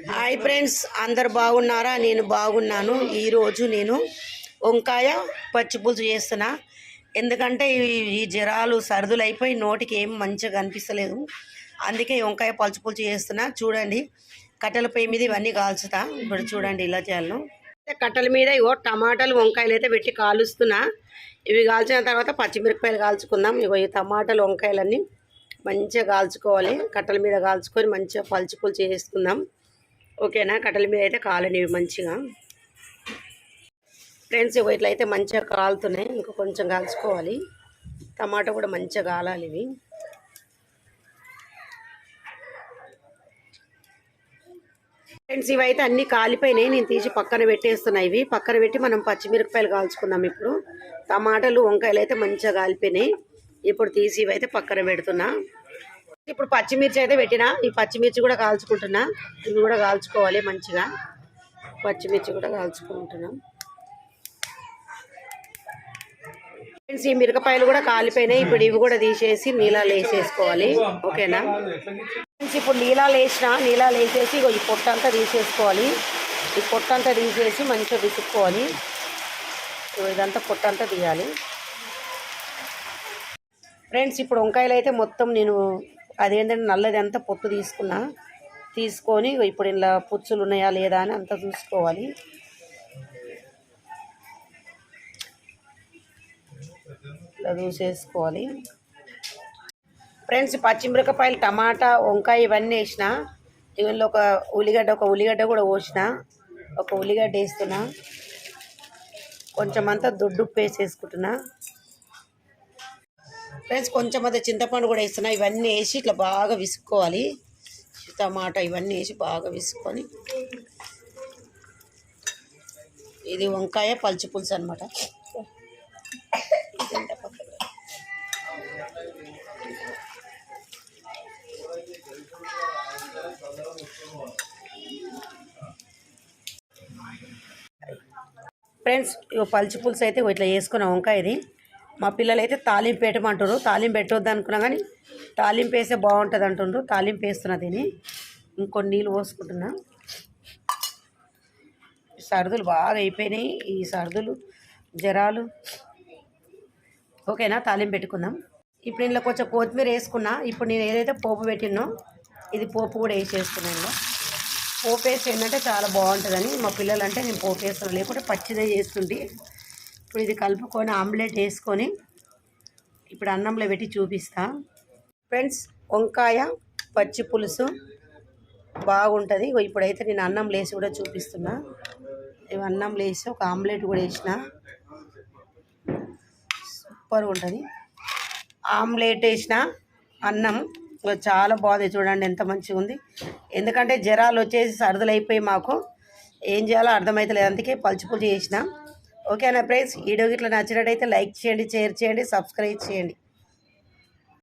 Hi friends, అందరు బాగున్నారా? నేను బాగున్నాను. ఈరోజు నేను వంకాయ పచ్చిపులుసు చేస్తున్నా. ఎందుకంటే ఈ జ్వరాలు సర్దులు అయిపోయి నోటికి ఏం మంచిగా అనిపిస్తలేదు. అందుకే వంకాయ పచ్చిపులుసు చేస్తున్నా. చూడండి, కట్టెల పొయ్యి మీద ఇవన్నీ కాల్చుతా. ఇప్పుడు చూడండి ఇలా చేయాలను. కట్టెల మీద ఇగో టమాటాలు వంకాయలు అయితే పెట్టి కాలుస్తున్నా. ఇవి కాల్చిన తర్వాత పచ్చిమిరపకాయలు కాల్చుకుందాం. ఇగో ఈ టమాటాలు వంకాయలన్నీ మంచిగా కాల్చుకోవాలి. కట్టెల మీద కాల్చుకొని మంచిగా పచ్చిపులుసు చేసుకుందాం. ఓకేనా? కట్టెల మీద అయితే కాలనివి మంచిగా. ఫ్రెండ్స్ ఇవి ఇట్లయితే మంచిగా కాలుతున్నాయి. ఇంకా కొంచెం కాల్చుకోవాలి. టమాటా కూడా మంచిగా కాలాలి ఇవి. ఫ్రెండ్స్ ఇవైతే అన్నీ కాలిపోయినాయి. నేను తీసి పక్కన పెట్టేస్తున్నా. ఇవి పక్కన పెట్టి మనం పచ్చిమిరపకాయలు కాల్చుకుందాం. ఇప్పుడు టమాటాలు వంకాయలు అయితే మంచిగా కాలిపోయినాయి. ఇప్పుడు తీసి ఇవైతే పక్కన పెడుతున్నా. ఇప్పుడు పచ్చిమిర్చి అయితే పెట్టినా. ఈ పచ్చిమిర్చి కూడా కాల్చుకుంటున్నా. ఇవి కూడా కాల్చుకోవాలి మంచిగా. పచ్చిమిర్చి కూడా కాల్చుకుంటున్నాం. ఫ్రెండ్స్ ఈ మిరపకాయలు కూడా కాలిపోయినాయి. ఇప్పుడు ఇవి కూడా తీసేసి నీళ్ళలో వేసేసుకోవాలి. ఓకేనా ఫ్రెండ్స్? ఇప్పుడు నీళ్ళలో వేసేసి ఈ పొట్టంతా తీసేసుకోవాలి. ఈ పొట్టంతా తీసేసి మంచిగా విసుక్కోవాలి. ఇదంతా పొట్టంతా తీయాలి. ఫ్రెండ్స్ ఇప్పుడు వంకాయలు అయితే మొత్తం నేను అదేంటంటే నల్లది అంతా పొట్టు తీసుకొని ఇప్పుడు ఇలా పుచ్చులు ఉన్నాయా లేదా అని అంతా చూసుకోవాలి. ఇలా చూసేసుకోవాలి. ఫ్రెండ్స్ పచ్చిమిరపకాయలు టమాటా వంకాయ ఇవన్నీ వేసిన. ఇవన్నీ ఒక ఉల్లిగడ్డ కూడా కోసిన. ఒక ఉల్లిగడ్డ వేస్తున్నా. కొంచెం అంతా దొడ్డుప్పు వేసేసుకుంటున్నా. ఫ్రెండ్స్ కొంచెం అంతా చింతపండు కూడా వేస్తున్నా. ఇవన్నీ వేసి ఇట్లా బాగా విసుక్కోవాలి. టమాటా ఇవన్నీ వేసి బాగా విసుక్కొని, ఇది వంకాయ పచ్చిపులుసు అనమాట. ఫ్రెండ్స్ ఇక పచ్చిపులుసు అయితే ఇట్లా వేసుకున్న వంకాయది. మా పిల్లలు అయితే తాలింపు పెట్టమంటారు. తాలింపు పెట్టవద్దు అనుకున్నా కానీ తాలింపు వేస్తే బాగుంటుంది అంటుండ్రు. తాలింపు వేస్తున్నా. దీన్ని ఇంకొన్ని నీళ్ళు పోసుకుంటున్నా. సర్దులు బాగా అయిపోయినాయి. ఈ సర్దులు జ్వరాలు. ఓకేనా? తాలింపు పెట్టుకుందాం. ఇప్పుడు ఇందులో కొంచెం కొత్తిమీర వేసుకున్నా. ఇప్పుడు నేను ఏదైతే పోపు పెట్టినో ఇది పోపు కూడా వేసేసుకున్నాను. పోపు వేసి ఏంటంటే చాలా బాగుంటుందని మా పిల్లలు అంటే నేను పోపు వేస్తున్నాను. లేకుంటే పచ్చిదే చేస్తుంటే. ఇప్పుడు ఇది కలుపుకొని ఆమ్లెట్ వేసుకొని ఇప్పుడు అన్నంలో పెట్టి చూపిస్తా. ఫ్రెండ్స్ వంకాయ పచ్చి పులుసు బాగుంటుంది. ఇప్పుడైతే నేను అన్నం లేసి కూడా చూపిస్తున్నా. ఇవి అన్నం లేసి ఒక ఆమ్లెట్ కూడా వేసిన. సూపర్ ఉంటుంది. ఆమ్లెట్ వేసిన అన్నం చాలా బాగుంది. చూడండి ఎంత మంచిగా ఉంది. ఎందుకంటే జ్వరాలు వచ్చేసి సర్దులు అయిపోయి మాకు ఏం చేయాలో అర్థమవుతలేదు. అందుకే పచ్చిపులుసు చేసిన. ఓకేనా ఫ్రెండ్స్? వీడియో ఇట్లా నచ్చినట్టయితే లైక్ చేయండి, షేర్ చేయండి, సబ్స్క్రైబ్ చేయండి.